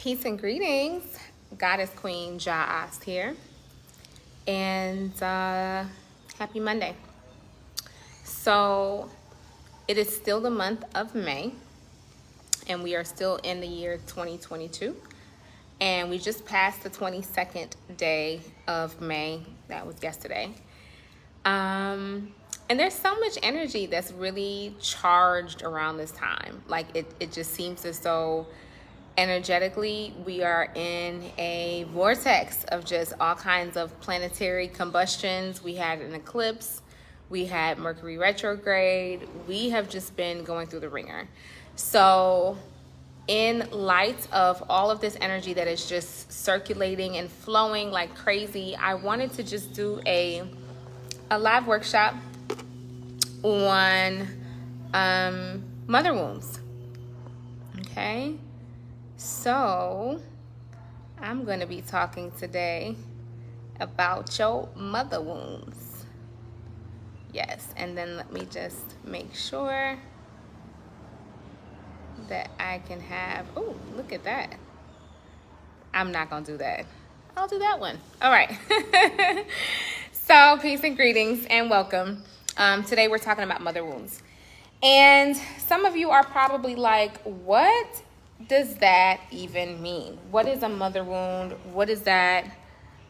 Peace and greetings. Goddess Queen Ja Ast here. And happy Monday. So it is still the month of May, and we are still in the year 2022. And we just passed the 22nd day of May. That was yesterday. And there's so much energy that's really charged around this time. Like it just seems as though energetically we are in a vortex of just all kinds of planetary combustions. We had an eclipse, we had Mercury retrograde, we have just been going through the ringer. So in light of all of this energy that is just circulating and flowing like crazy, I wanted to just do a live workshop on mother wounds. Okay, so I'm going to be talking today about your mother wounds. Yes, and then let me just make sure that I can have, oh, look at that. I'm not going to do that. I'll do that one. All right. So peace and greetings and welcome. Today we're talking about mother wounds. And some of you are probably like, what does that even mean? What is a mother wound? What does that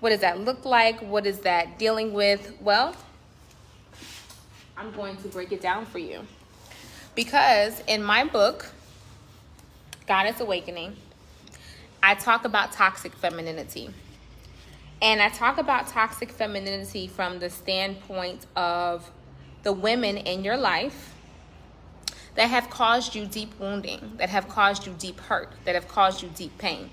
look like? What is that dealing with? Well, I'm going to break it down for you. Because in my book, Goddess Awakening, I talk about toxic femininity. And I talk about toxic femininity from the standpoint of the women in your life that have caused you deep wounding, that have caused you deep hurt, that have caused you deep pain.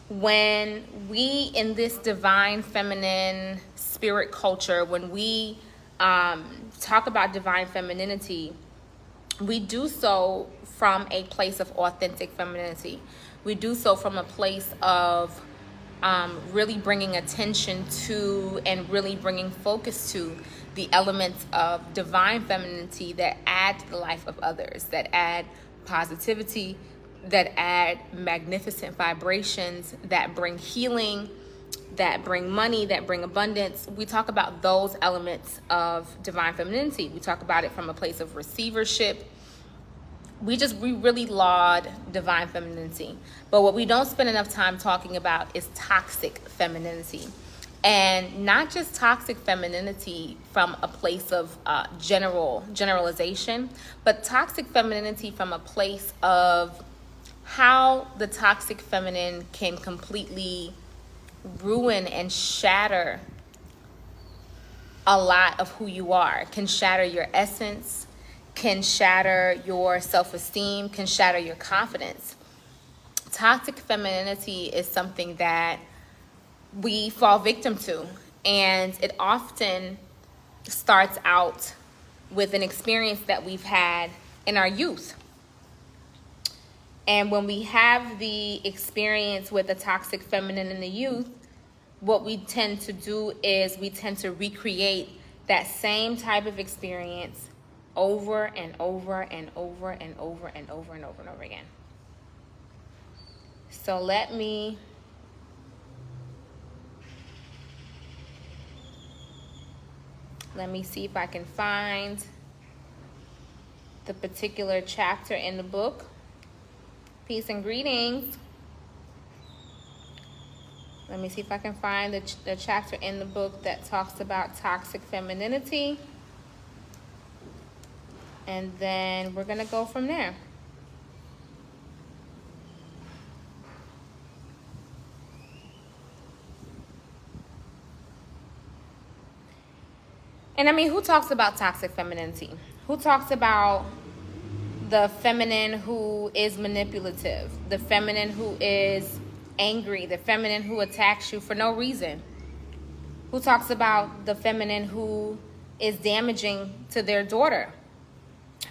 When we, in this divine feminine spirit culture, when we talk about divine femininity, we do so from a place of authentic femininity. We do so from a place of really bringing attention to and really bringing focus to the elements of divine femininity that add to the life of others, that add positivity, that add magnificent vibrations, that bring healing, that bring money, that bring abundance. We talk about those elements of divine femininity. We talk about it from a place of receivership. We really laud divine femininity. But what we don't spend enough time talking about is toxic femininity. And not just toxic femininity from a place of generalization, but toxic femininity from a place of how the toxic feminine can completely ruin and shatter a lot of who you are, can shatter your essence, can shatter your self-esteem, can shatter your confidence. Toxic femininity is something that we fall victim to, and it often starts out with an experience that we've had in our youth. And when we have the experience with the toxic feminine in the youth, what we tend to do is we tend to recreate that same type of experience over and over and over and over and over and over and over again. So let me see if I can find the particular chapter in the book. Peace and greetings. Let me see if I can find the chapter in the book that talks about toxic femininity. And then we're going to go from there. And I mean, who talks about toxic femininity? Who talks about the feminine who is manipulative, the feminine who is angry, the feminine who attacks you for no reason? Who talks about the feminine who is damaging to their daughter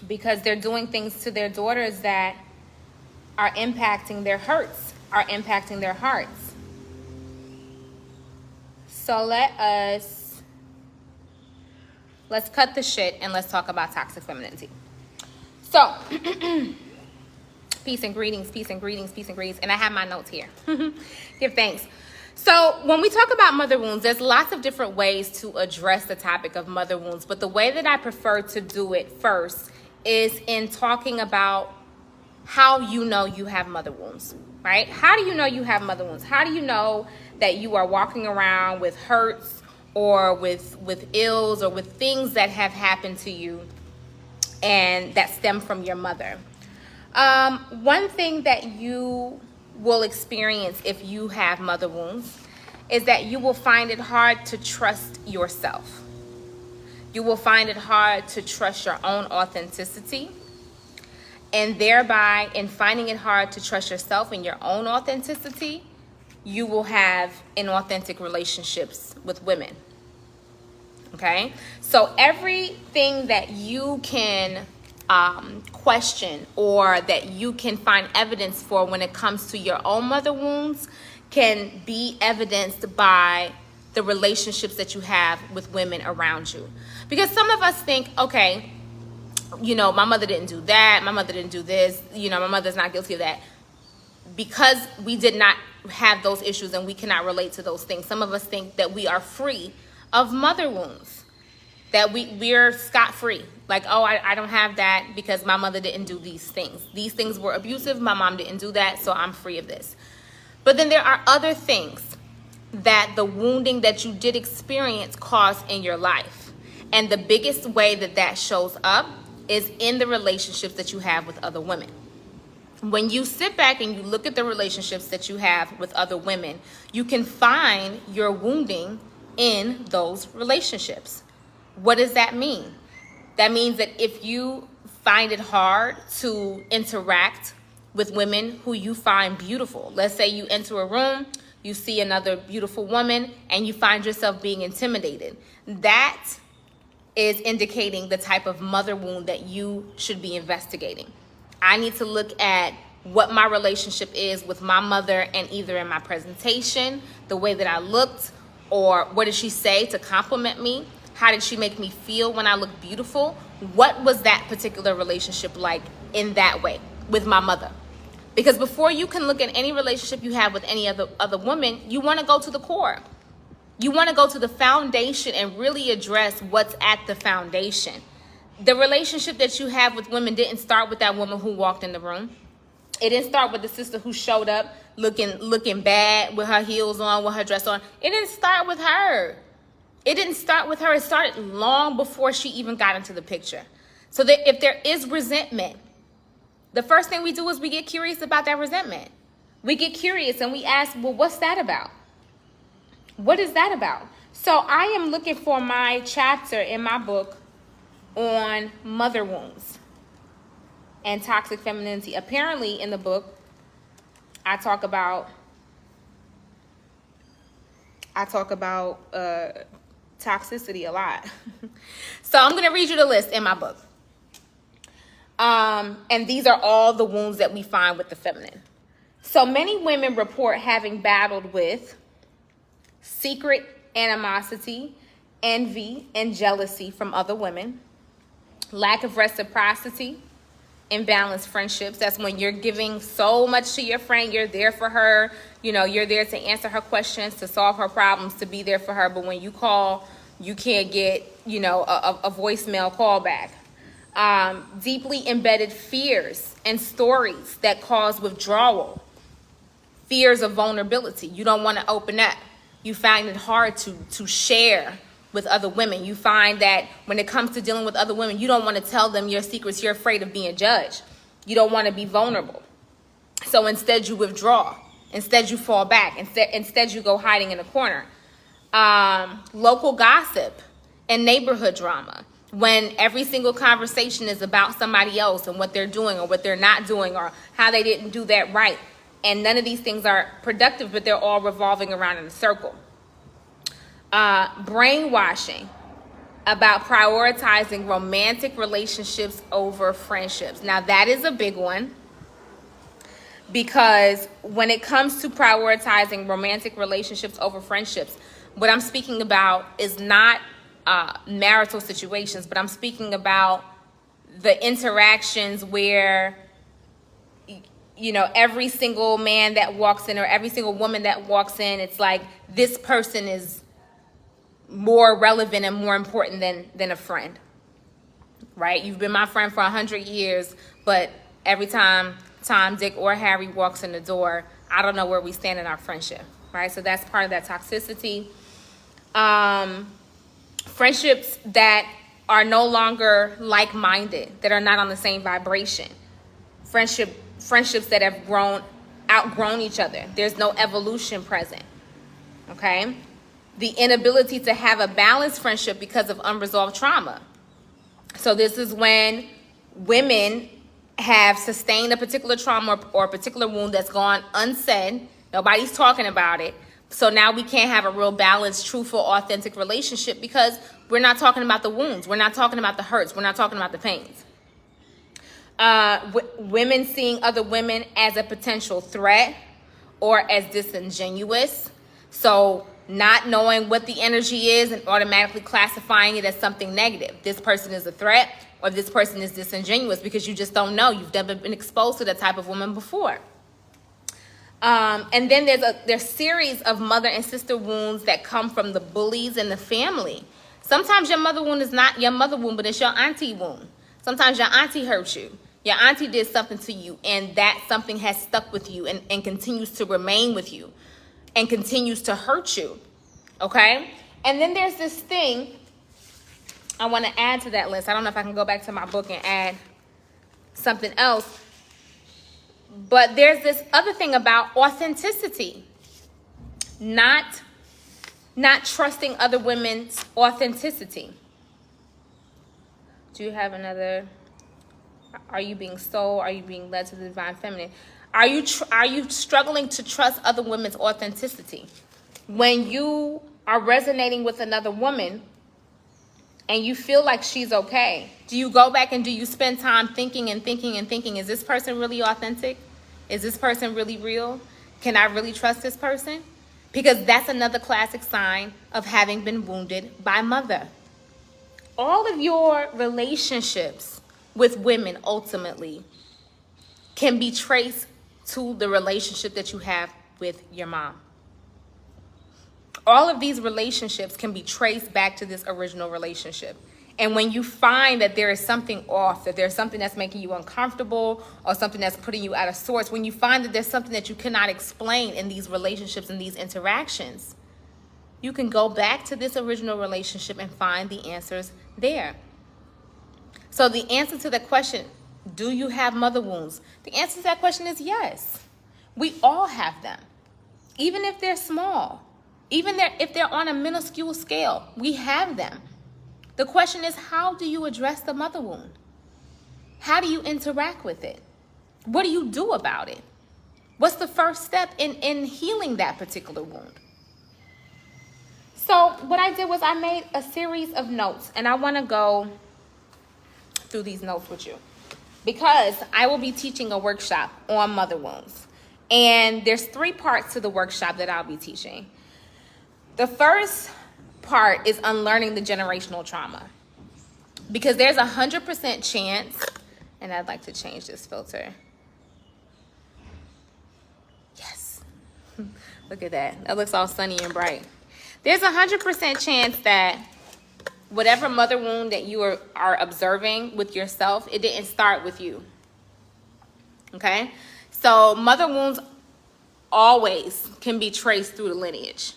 because they're doing things to their daughters that are impacting their hurts, are impacting their hearts? So let's cut the shit and let's talk about toxic femininity. So Peace and greetings, peace and greetings, peace and greetings. And I have my notes here. Give thanks. So when we talk about mother wounds, there's lots of different ways to address the topic of mother wounds. But the way that I prefer to do it first is in talking about how you know you have mother wounds, right? How do you know you have mother wounds? How do you know that you are walking around with hurts or with ills or with things that have happened to you and that stem from your mother? One thing that you will experience if you have mother wounds is that you will find it hard to trust yourself. You will find it hard to trust your own authenticity, and thereby, in finding it hard to trust yourself and your own authenticity, you will have inauthentic relationships with women. Okay? So everything that you can question or that you can find evidence for when it comes to your own mother wounds can be evidenced by the relationships that you have with women around you. Because some of us think, okay, you know, my mother didn't do that, my mother didn't do this, you know, my mother's not guilty of that. Because we did not have those issues and we cannot relate to those things, some of us think that we are free of mother wounds, that we're scot-free. Like, oh, I don't have that because my mother didn't do these things. These things were abusive, my mom didn't do that, so I'm free of this. But then there are other things that the wounding that you did experience caused in your life. And the biggest way that that shows up is in the relationships that you have with other women. When you sit back and you look at the relationships that you have with other women, you can find your wounding in those relationships. What does that mean? That means that if you find it hard to interact with women who you find beautiful, let's say you enter a room, you see another beautiful woman, and you find yourself being intimidated, that is indicating the type of mother wound that you should be investigating. I need to look at what my relationship is with my mother, and either in my presentation, the way that I looked, or what did she say to compliment me? How did she make me feel when I looked beautiful? What was that particular relationship like in that way with my mother? Because before you can look at any relationship you have with any other woman, you want to go to the core. You want to go to the foundation and really address what's at the foundation. The relationship that you have with women didn't start with that woman who walked in the room. It didn't start with the sister who showed up looking bad with her heels on, with her dress on. It didn't start with her. It didn't start with her. It started long before she even got into the picture. So that if there is resentment, the first thing we do is we get curious about that resentment. We get curious and we ask, well, what's that about? What is that about? So I am looking for my chapter in my book on mother wounds and toxic femininity. Apparently in the book, I talk about toxicity a lot. So I'm going to read you the list in my book. And these are all the wounds that we find with the feminine. So many women report having battled with secret animosity, envy, and jealousy from other women, lack of reciprocity, imbalanced friendships. That's when you're giving so much to your friend, you're there for her, you know, you're there to answer her questions, to solve her problems, to be there for her. But when you call, you can't get, you know, a voicemail call back. Deeply embedded fears and stories that cause withdrawal, fears of vulnerability. You don't want to open up. You find it hard to share with other women. You find that when it comes to dealing with other women, you don't want to tell them your secrets. You're afraid of being judged. You don't want to be vulnerable. So instead you withdraw. Instead you fall back. Instead you go hiding in a corner. Local gossip and neighborhood drama. When every single conversation is about somebody else and what they're doing or what they're not doing or how they didn't do that right. And none of these things are productive, but they're all revolving around in a circle. Brainwashing about prioritizing romantic relationships over friendships. Now that is a big one, because when it comes to prioritizing romantic relationships over friendships, what I'm speaking about is not marital situations, but I'm speaking about the interactions where every single man that walks in or every single woman that walks in, it's like this person is more relevant and more important than a friend, right? You've been my friend for 100 years, but every time Tom, Dick, or Harry walks in the door, I don't know where we stand in our friendship, right? So that's part of that toxicity. Friendships that are no longer like-minded, that are not on the same vibration. Friendships that have outgrown each other. There's no evolution present, okay? The inability to have a balanced friendship because of unresolved trauma. So this is when women have sustained a particular trauma or a particular wound that's gone unsaid. Nobody's talking about it. So now we can't have a real balanced, truthful, authentic relationship because we're not talking about the wounds. We're not talking about the hurts. We're not talking about the pains. Women seeing other women as a potential threat or as disingenuous. So not knowing what the energy is and automatically classifying it as something negative. This person is a threat or this person is disingenuous because you just don't know. You've never been exposed to that type of woman before. And then there's series of mother and sister wounds that come from the bullies in the family. Sometimes your mother wound is not your mother wound, but it's your auntie wound. Sometimes your auntie hurt you. Your auntie did something to you, and that something has stuck with you and continues to remain with you and continues to hurt you, okay? And then there's this thing I want to add to that list. I don't know if I can go back to my book and add something else. But there's this other thing about authenticity. Not trusting other women's authenticity. Do you have another? Are you being sold? Are you being led to the divine feminine? Are you struggling to trust other women's authenticity? When you are resonating with another woman and you feel like she's okay, do you go back and do you spend time thinking, is this person really authentic? Is this person really real? Can I really trust this person? Because that's another classic sign of having been wounded by mother. All of your relationships with women ultimately can be traced to the relationship that you have with your mom. All of these relationships can be traced back to this original relationship. And when you find that there is something off, that there's something that's making you uncomfortable or something that's putting you out of sorts, when you find that there's something that you cannot explain in these relationships and these interactions, you can go back to this original relationship and find the answers there. So the answer to the question, do you have mother wounds? The answer to that question is yes. We all have them. Even if they're small, even if they're on a minuscule scale, we have them. The question is, how do you address the mother wound? How do you interact with it? What do you do about it? What's the first step in healing that particular wound? So what I did was I made a series of notes, and I want to go through these notes with you because I will be teaching a workshop on mother wounds. And there's 3 parts to the workshop that I'll be teaching. The first part is unlearning the generational trauma, because there's 100% chance, and I'd like to change this filter. Yes. Look at that. That looks all sunny and bright. There's 100% chance that whatever mother wound that you are observing with yourself, it didn't start with you. Okay? So mother wounds always can be traced through the lineage.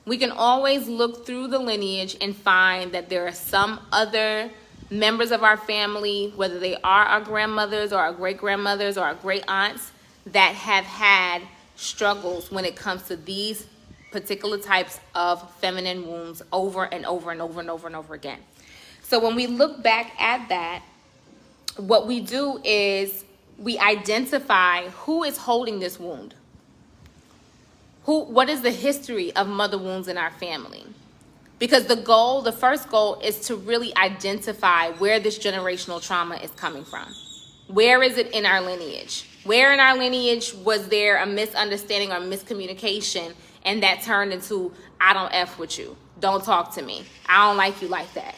We can always look through the lineage and find that there are some other members of our family, whether they are our grandmothers or our great-grandmothers or our great-aunts, that have had struggles when it comes to these particular types of feminine wounds over and over and over and over and over again. So when we look back at that, what we do is we identify who is holding this wound. What is the history of mother wounds in our family? Because the first goal is to really identify where this generational trauma is coming from. Where is it in our lineage? Where in our lineage was there a misunderstanding or miscommunication and that turned into, I don't F with you. Don't talk to me. I don't like you like that.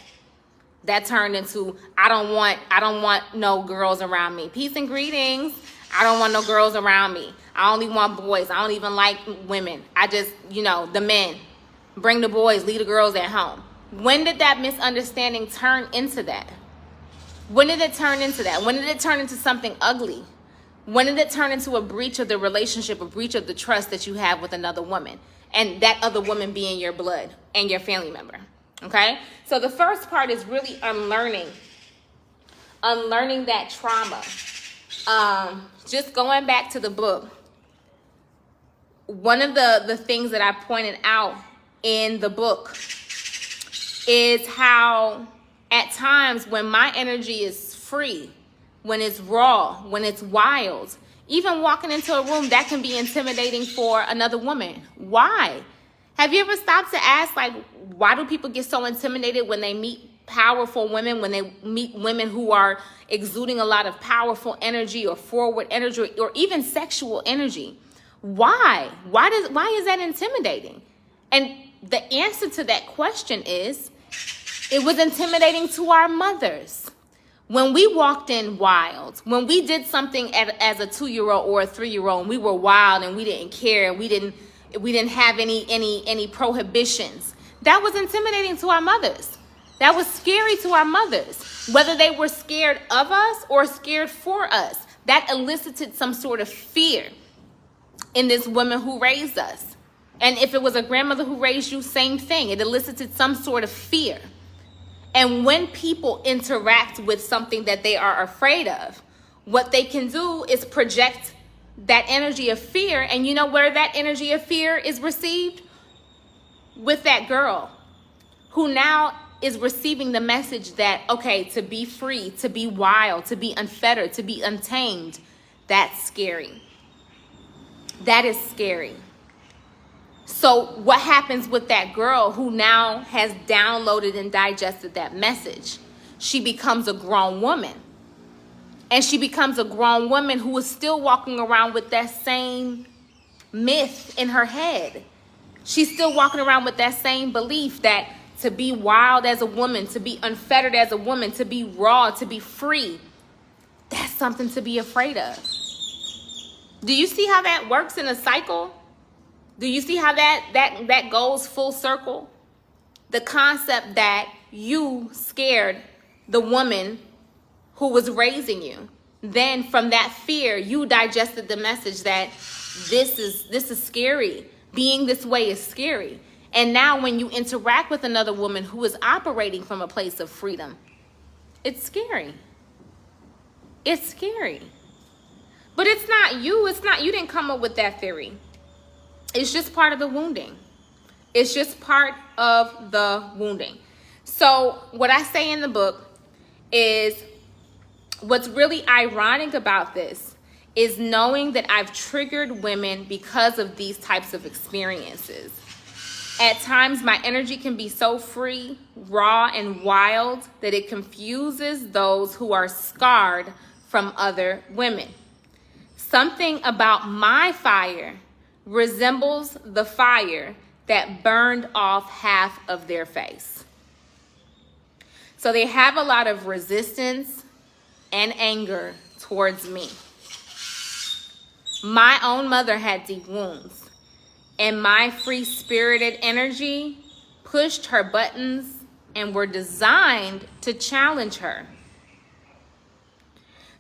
That turned into, I don't want no girls around me. Peace and greetings. I don't want no girls around me. I only want boys. I don't even like women. I just, the men. Bring the boys, leave the girls at home. When did that misunderstanding turn into that? When did it turn into that? When did it turn into something ugly? When did it turn into a breach of the relationship, a breach of the trust that you have with another woman? And that other woman being your blood and your family member. Okay? So the first part is really unlearning that trauma. Just going back to the book, one of the things that I pointed out in the book is how at times when my energy is free, when it's raw, when it's wild, even walking into a room, that can be intimidating for another woman. Why? Have you ever stopped to ask, why do people get so intimidated when they meet powerful women, when they meet women who are exuding a lot of powerful energy or forward energy or even sexual energy? Why? Why is that intimidating? And the answer to that question is, it was intimidating to our mothers. When we walked in wild, when we did something as a 2-year-old or a 3-year-old, and we were wild and we didn't care, and we didn't have any prohibitions, that was intimidating to our mothers. That was scary to our mothers. Whether they were scared of us or scared for us, that elicited some sort of fear in this woman who raised us. And if it was a grandmother who raised you, same thing. It elicited some sort of fear. And when people interact with something that they are afraid of, what they can do is project that energy of fear. And you know where that energy of fear is received? With that girl who now is receiving the message that, okay, to be free, to be wild, to be unfettered, to be untamed, that's scary. That is scary. So what happens with that girl who now has downloaded and digested that message? She becomes a grown woman. And she becomes a grown woman who is still walking around with that same myth in her head. She's still walking around with that same belief that to be wild as a woman, to be unfettered as a woman, to be raw, to be free, that's something to be afraid of. Do you see how that works in a cycle? Do you see how that goes full circle? The concept that you scared the woman who was raising you. Then from that fear, you digested the message that this is scary. Being this way is scary. And now when you interact with another woman who is operating from a place of freedom, it's scary. It's scary. But it's not you. You didn't come up with that theory. It's just part of the wounding. It's just part of the wounding. So what I say in the book is, what's really ironic about this is knowing that I've triggered women because of these types of experiences. At times, my energy can be so free, raw, and wild that it confuses those who are scarred from other women. Something about my fire resembles the fire that burned off half of their face. So they have a lot of resistance and anger towards me. My own mother had deep wounds, and my free-spirited energy pushed her buttons and were designed to challenge her.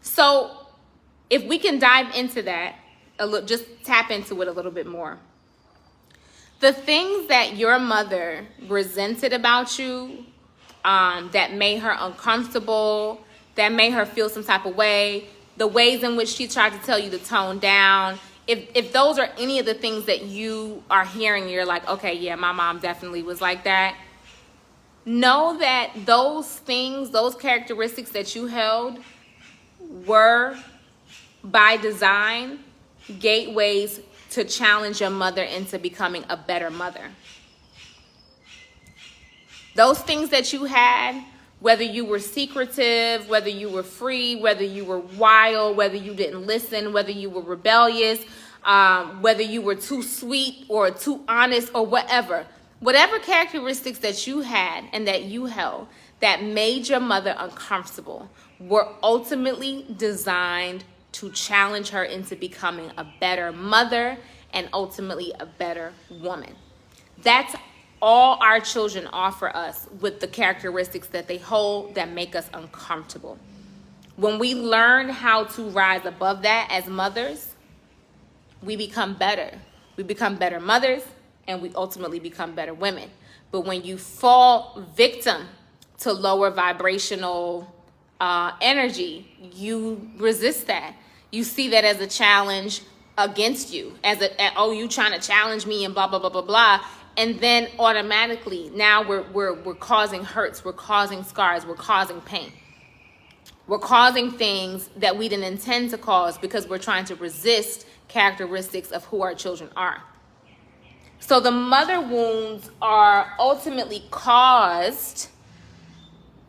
So if we can dive into that, just tap into it a little bit more. The things that your mother resented about you, that made her uncomfortable, that made her feel some type of way, the ways in which she tried to tell you to tone down, if those are any of the things that you are hearing, you're like, okay, yeah, my mom definitely was like that. Know that those things, those characteristics that you held were by design gateways to challenge your mother into becoming a better mother. Those things that you had, whether you were secretive, whether you were free, whether you were wild, whether you didn't listen, whether you were rebellious, whether you were too sweet or too honest or whatever characteristics that you had and that you held that made your mother uncomfortable were ultimately designed to challenge her into becoming a better mother and ultimately a better woman. That's all our children offer us, with the characteristics that they hold that make us uncomfortable. When we learn how to rise above that as mothers, we become better. We become better mothers, and we ultimately become better women. But when you fall victim to lower vibrational energy, you resist that. You see that as a challenge against you, oh, you trying to challenge me and blah blah blah blah blah. And then automatically now we're causing hurts, we're causing scars, we're causing pain. We're causing things that we didn't intend to cause because we're trying to resist characteristics of who our children are. So the mother wounds are ultimately caused.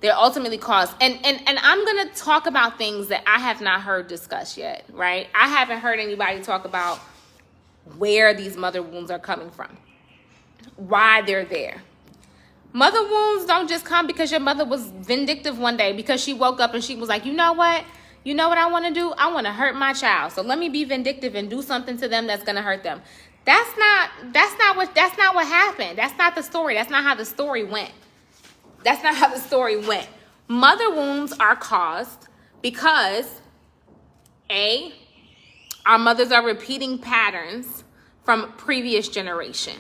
They're ultimately caused. And I'm going to talk about things that I have not heard discussed yet, right? I haven't heard anybody talk about where these mother wounds are coming from, why they're there. Mother wounds don't just come because your mother was vindictive one day, because she woke up and she was like, you know what I want to do? I want to hurt my child. So let me be vindictive and do something to them that's going to hurt them. That's not what happened. That's not the story. That's not how the story went. That's not how the story went. Mother wounds are caused because our mothers are repeating patterns from previous generation.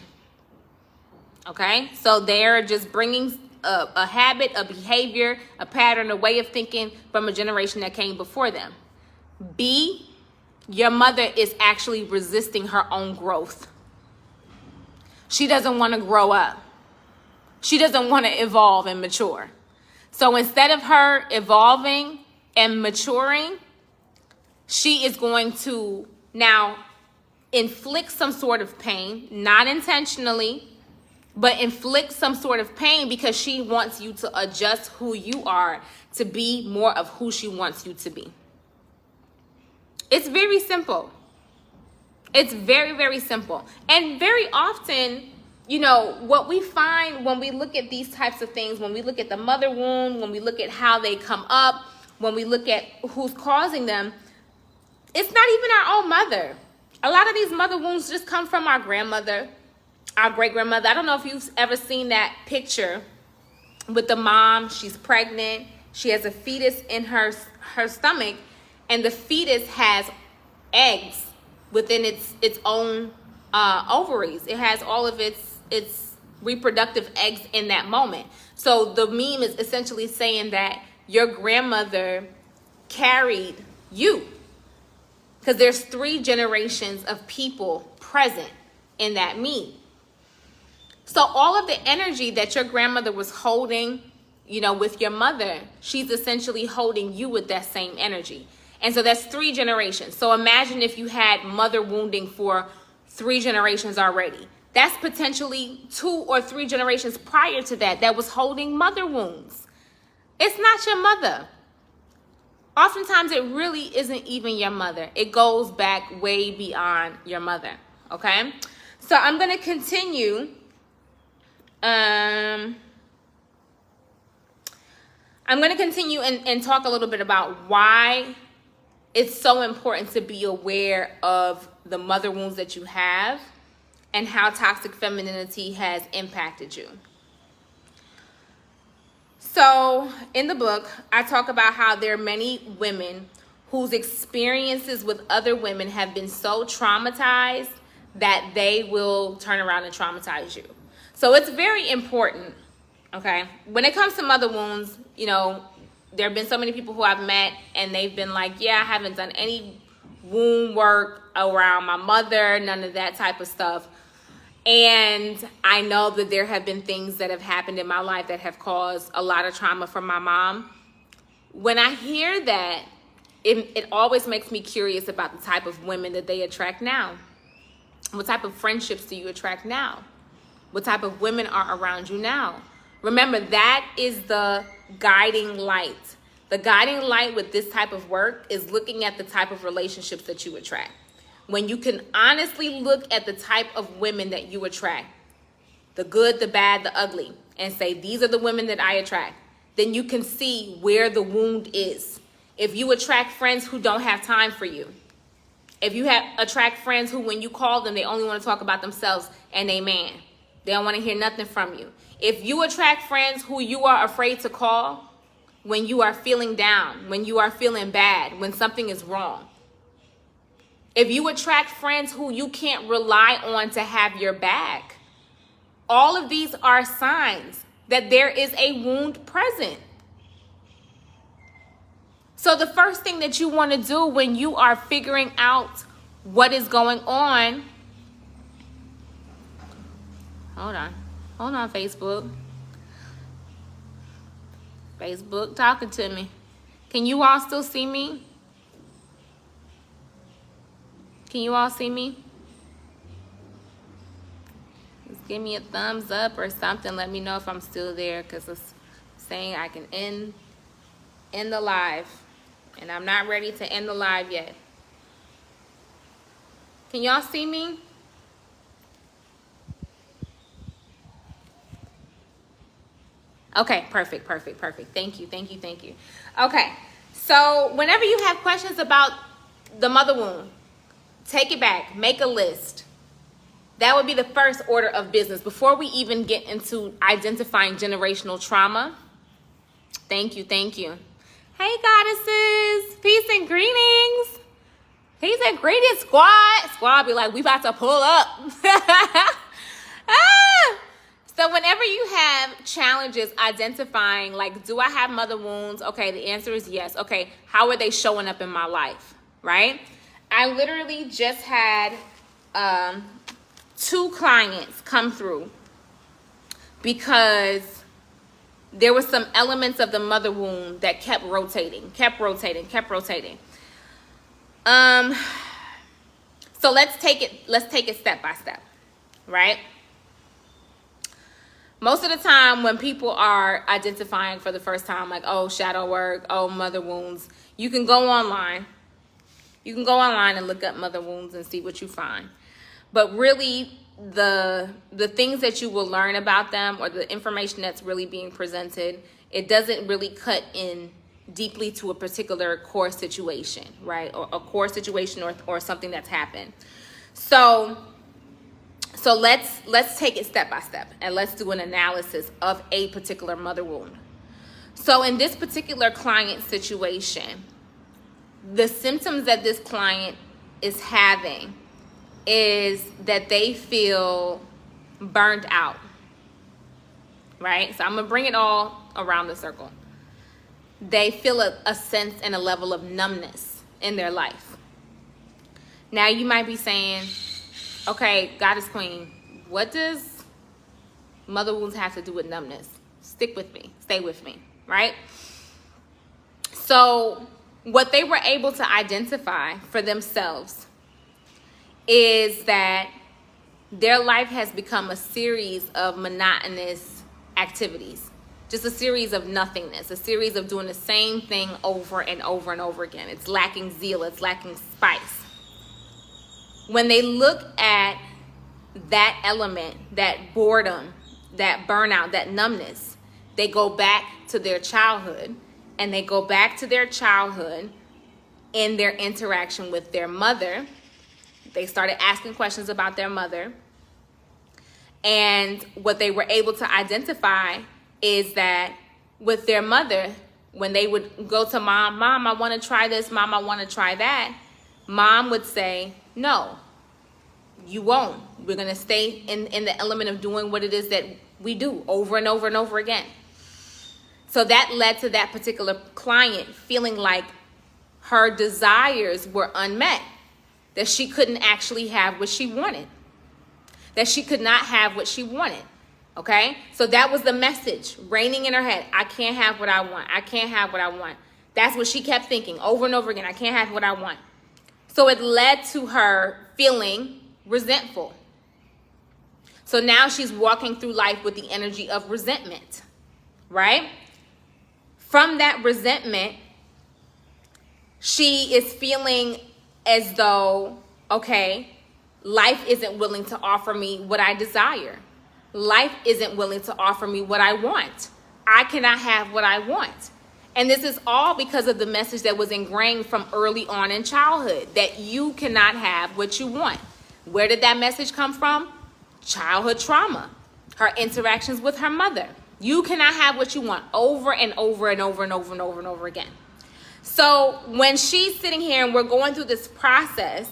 Okay, so they're just bringing a habit, a behavior, a pattern, a way of thinking from a generation that came before them. B, your mother is actually resisting her own growth. She doesn't want to grow up. She doesn't want to evolve and mature. So instead of her evolving and maturing, she is going to now inflict some sort of pain, not intentionally, but inflict some sort of pain because she wants you to adjust who you are to be more of who she wants you to be. It's very simple. It's very, very simple. And very often, what we find when we look at these types of things, when we look at the mother wound, when we look at how they come up, when we look at who's causing them, it's not even our own mother. A lot of these mother wounds just come from our grandmother, our great-grandmother. I don't know if you've ever seen that picture with the mom. She's pregnant. She has a fetus in her stomach, and the fetus has eggs within its own ovaries. It has all of its reproductive eggs in that moment. So the meme is essentially saying that your grandmother carried you, because there's 3 generations of people present in that meme. So all of the energy that your grandmother was holding, with your mother, she's essentially holding you with that same energy. And so that's 3 generations. So imagine if you had mother wounding for 3 generations already. That's potentially 2 or 3 generations prior to that was holding mother wounds. It's not your mother. Oftentimes it really isn't even your mother. It goes back way beyond your mother. Okay? So I'm going to continue. I'm going to continue and talk a little bit about why it's so important to be aware of the mother wounds that you have and how toxic femininity has impacted you. So in the book, I talk about how there are many women whose experiences with other women have been so traumatized that they will turn around and traumatize you. So it's very important, okay? When it comes to mother wounds, there have been so many people who I've met and they've been like, yeah, I haven't done any wound work around my mother, none of that type of stuff. And I know that there have been things that have happened in my life that have caused a lot of trauma from my mom. When I hear that, it always makes me curious about the type of women that they attract now. What type of friendships do you attract now? What type of women are around you now? Remember, that is the guiding light. The guiding light with this type of work is looking at the type of relationships that you attract. When you can honestly look at the type of women that you attract, the good, the bad, the ugly, and say, these are the women that I attract, then you can see where the wound is. If you attract friends who don't have time for you. If you attract friends who, when you call them, they only want to talk about themselves and they man. They don't want to hear nothing from you. If you attract friends who you are afraid to call when you are feeling down, when you are feeling bad, when something is wrong. If you attract friends who you can't rely on to have your back, all of these are signs that there is a wound present. So the first thing that you want to do when you are figuring out what is going on, hold on, Facebook talking to me. Can you all still see me? Can you all see me? Just give me a thumbs up or something. Let me know if I'm still there, because it's saying I can end the live. And I'm not ready to end the live yet. Can y'all see me? Okay, perfect. Thank you. Okay, so whenever you have questions about the mother wound, take it back, make a list. That would be the first order of business before we even get into identifying generational trauma. Thank you. Hey, goddesses, peace and greetings. Peace and greetings, squad. Squad be like, we about to pull up. So whenever you have challenges identifying, like, do I have mother wounds? Okay, the answer is yes. Okay, how are they showing up in my life, right? I literally just had 2 clients come through because there were some elements of the mother wound that kept rotating. So let's take it step by step, right? Most of the time when people are identifying for the first time, like, oh, shadow work, oh, mother wounds, you can go online. You can go online and look up mother wounds and see what you find. But really, the things that you will learn about them, or the information that's really being presented, it doesn't really cut in deeply to a particular core situation, right? Or a core situation or something that's happened. So let's take it step by step, and let's do an analysis of a particular mother wound. So in this particular client situation, the symptoms that this client is having is that they feel burnt out, right? So I'm going to bring it all around the circle. They feel a sense and a level of numbness in their life. Now you might be saying, okay, Goddess Queen, what does mother wounds have to do with numbness? Stick with me, stay with me, right? So what they were able to identify for themselves is that their life has become a series of monotonous activities, just a series of nothingness, a series of doing the same thing over and over and over again. It's lacking zeal, it's lacking spice. When they look at that element, that boredom, that burnout, that numbness, they go back to their childhood, and they go back to their childhood in their interaction with their mother. They started asking questions about their mother. And what they were able to identify is that with their mother, when they would go to mom, I want to try this, mom, I want to try that, mom would say, no, you won't. We're going to stay in the element of doing what it is that we do over and over and over again. So that led to that particular client feeling like her desires were unmet, that she couldn't actually have what she wanted, that she could not have what she wanted. Okay, so that was the message reigning in her head. I can't have what I want. I can't have what I want. That's what she kept thinking over and over again. I can't have what I want. So it led to her feeling resentful. So now she's walking through life with the energy of resentment, right? From that resentment, she is feeling as though, okay, life isn't willing to offer me what I desire. Life isn't willing to offer me what I want. I cannot have what I want. And this is all because of the message that was ingrained from early on in childhood, that you cannot have what you want. Where did that message come from? Childhood trauma, her interactions with her mother. You cannot have what you want, over and over and over and over and over and over again. So when she's sitting here and we're going through this process,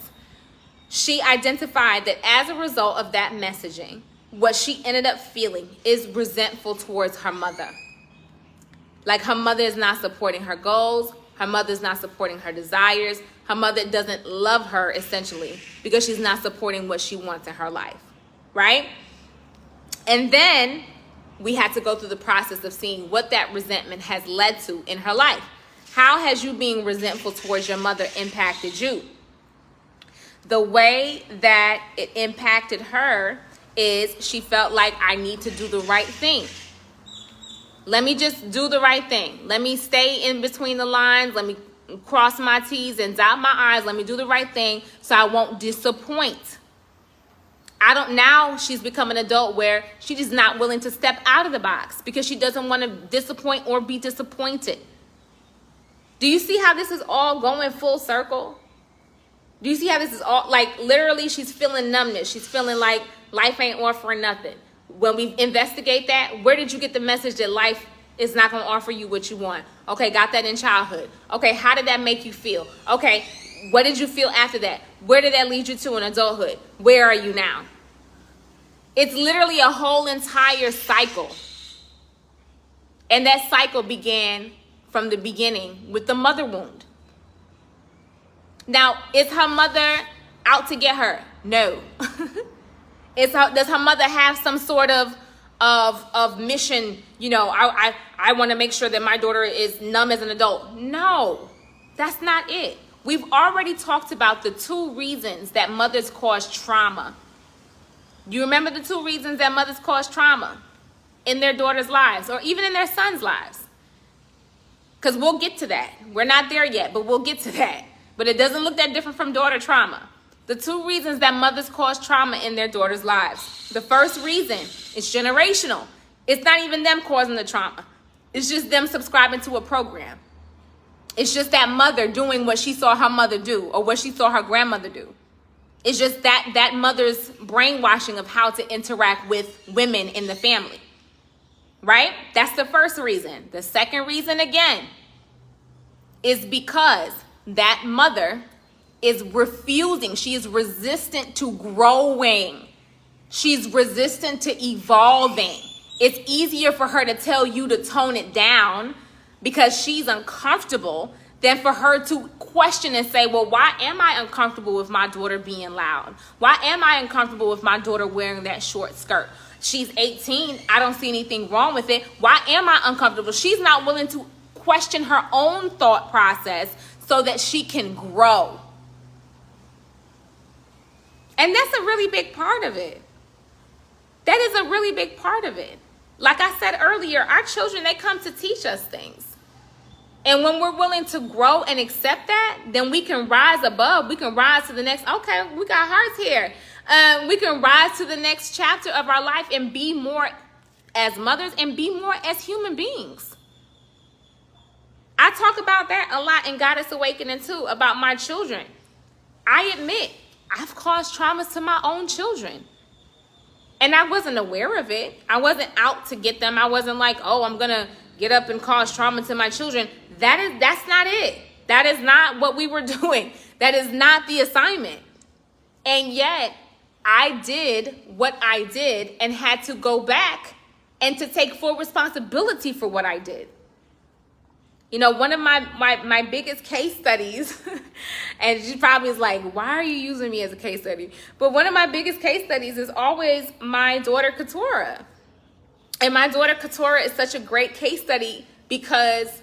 she identified that as a result of that messaging, what she ended up feeling is resentful towards her mother. Like her mother is not supporting her goals. Her mother's not supporting her desires. Her mother doesn't love her, essentially, because she's not supporting what she wants in her life, right? And then we had to go through the process of seeing what that resentment has led to in her life. How has you being resentful towards your mother impacted you? The way that it impacted her is she felt like, I need to do the right thing. Let me just do the right thing. Let me stay in between the lines. Let me cross my T's and dot my I's. Let me do the right thing so I won't disappoint. Now she's become an adult where she's just not willing to step out of the box because she doesn't want to disappoint or be disappointed. Do you see how this is all going full circle? Do you see how this is all, like, literally she's feeling numbness. She's feeling like life ain't offering nothing. When we investigate that, where did you get the message that life is not going to offer you what you want? Okay, got that in childhood. Okay, how did that make you feel? Okay, what did you feel after that? Where did that lead you to in adulthood? Where are you now? It's literally a whole entire cycle. And that cycle began from the beginning with the mother wound. Now, is her mother out to get her? No. Does her mother have some sort of mission? You know, I want to make sure that my daughter is numb as an adult. No, that's not it. We've already talked about the 2 reasons that mothers cause trauma. You remember the 2 reasons that mothers cause trauma in their daughters' lives or even in their sons' lives? Because we'll get to that. We're not there yet, but we'll get to that. But it doesn't look that different from daughter trauma. The 2 reasons that mothers cause trauma in their daughters' lives. The first reason is generational. It's not even them causing the trauma. It's just them subscribing to a program. It's just that mother doing what she saw her mother do or what she saw her grandmother do. It's just that mother's brainwashing of how to interact with women in the family. Right? That's the first reason. The second reason, again, is because that mother is refusing. She is resistant to growing. She's resistant to evolving. It's easier for her to tell you to tone it down because she's uncomfortable than for her to question and say, well, why am I uncomfortable with my daughter being loud? Why am I uncomfortable with my daughter wearing that short skirt? She's 18. I don't see anything wrong with it. Why am I uncomfortable? She's not willing to question her own thought process so that she can grow. And that's a really big part of it. That is a really big part of it. Like I said earlier, our children, they come to teach us things. And when we're willing to grow and accept that, then we can rise above. We can rise to the next, okay, we got hearts here. We can rise to the next chapter of our life and be more as mothers and be more as human beings. I talk about that a lot in Goddess Awakening too, about my children. I admit, I've caused traumas to my own children. And I wasn't aware of it. I wasn't out to get them. I wasn't like, oh, I'm going to get up and cause trauma to my children. That's not it. That is not what we were doing. That is not the assignment. And yet I did what I did and had to go back and to take full responsibility for what I did. You know, one of my biggest case studies, and she probably is like, why are you using me as a case study? But one of my biggest case studies is always my daughter, Katora. And my daughter, Katora, is such a great case study because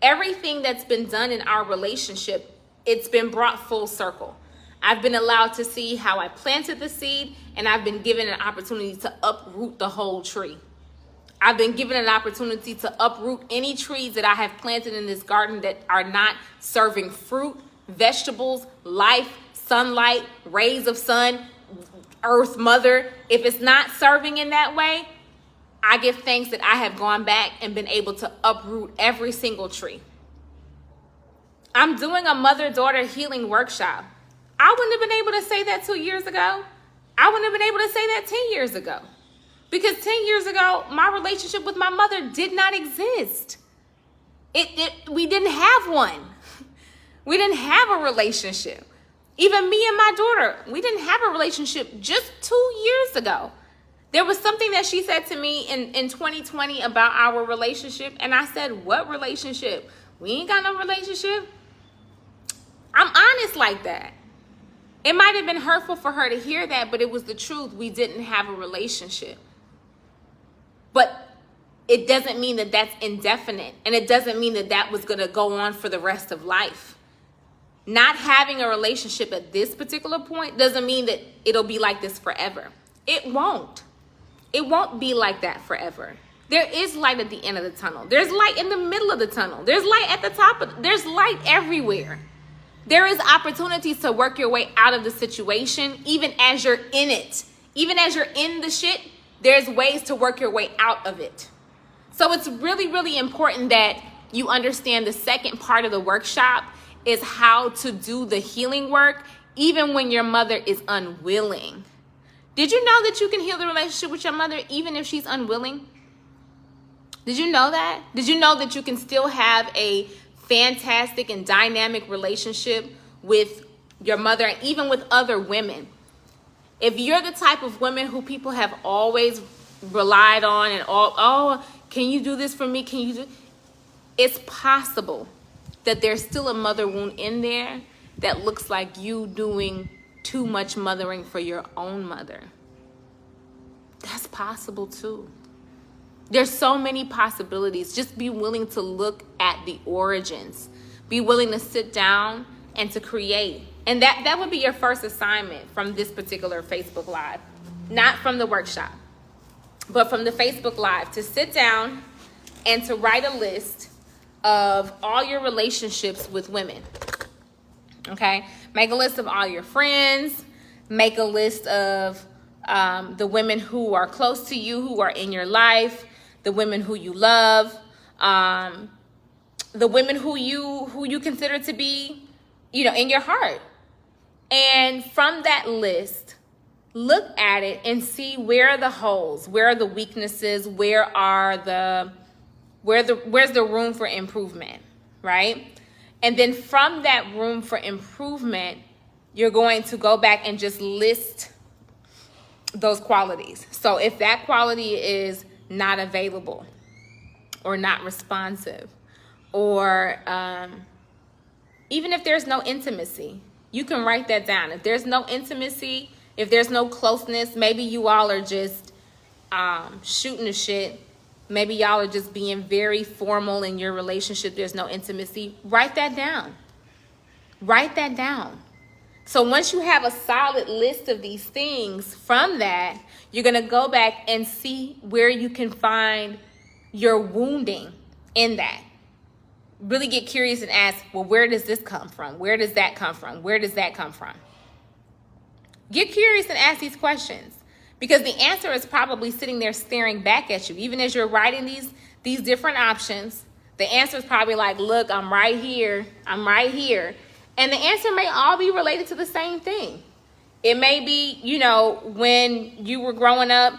everything that's been done in our relationship, it's been brought full circle. I've been allowed to see how I planted the seed, and I've been given an opportunity to uproot the whole tree. I've been given an opportunity to uproot any trees that I have planted in this garden that are not serving fruit, vegetables, life, sunlight, rays of sun, earth, mother. If it's not serving in that way, I give thanks that I have gone back and been able to uproot every single tree. I'm doing a mother-daughter healing workshop. I wouldn't have been able to say that 2 years ago. I wouldn't have been able to say that 10 years ago. Because 10 years ago, my relationship with my mother did not exist. We didn't have one. We didn't have a relationship. Even me and my daughter, we didn't have a relationship just 2 years ago. There was something that she said to me in 2020 about our relationship. And I said, what relationship? We ain't got no relationship. I'm honest like that. It might have been hurtful for her to hear that, but it was the truth. We didn't have a relationship. But it doesn't mean that that's indefinite. And it doesn't mean that that was going to go on for the rest of life. Not having a relationship at this particular point doesn't mean that it'll be like this forever. It won't. It won't be like that forever. There is light at the end of the tunnel. There's light in the middle of the tunnel. There's light at the top. There's light everywhere. There is opportunities to work your way out of the situation, even as you're in it. Even as you're in the shit, there's ways to work your way out of it. So it's really, really important that you understand the second part of the workshop is how to do the healing work, even when your mother is unwilling. Did you know that you can heal the relationship with your mother even if she's unwilling? Did you know that? Did you know that you can still have a fantastic and dynamic relationship with your mother and even with other women? If you're the type of woman who people have always relied on and can you do this for me? Can you do? It's possible that there's still a mother wound in there that looks like you doing too much mothering for your own mother. That's possible too. There's so many possibilities. Just be willing to look at the origins. Be willing to sit down and to create. And that would be your first assignment from this particular Facebook Live. Not from the workshop, but from the Facebook Live. To sit down and to write a list of all your relationships with women. Okay? Make a list of all your friends. Make a list of the women who are close to you, who are in your life, the women who you love, the women who you consider to be, in your heart. And from that list, look at it and see where are the holes, where are the weaknesses, where's the room for improvement, right? And then from that room for improvement, you're going to go back and just list those qualities. So if that quality is not available or not responsive, or even if there's no intimacy, you can write that down. If there's no intimacy, if there's no closeness, maybe you all are just shooting the shit. Maybe y'all are just being very formal in your relationship. There's no intimacy. Write that down. Write that down. So once you have a solid list of these things, from that, you're going to go back and see where you can find your wounding in that. Really get curious and ask, well, where does this come from? Where does that come from? Where does that come from? Get curious and ask these questions, because the answer is probably sitting there staring back at you. Even as you're writing these different options, the answer is probably like, look, I'm right here. I'm right here. And the answer may all be related to the same thing. It may be, when you were growing up,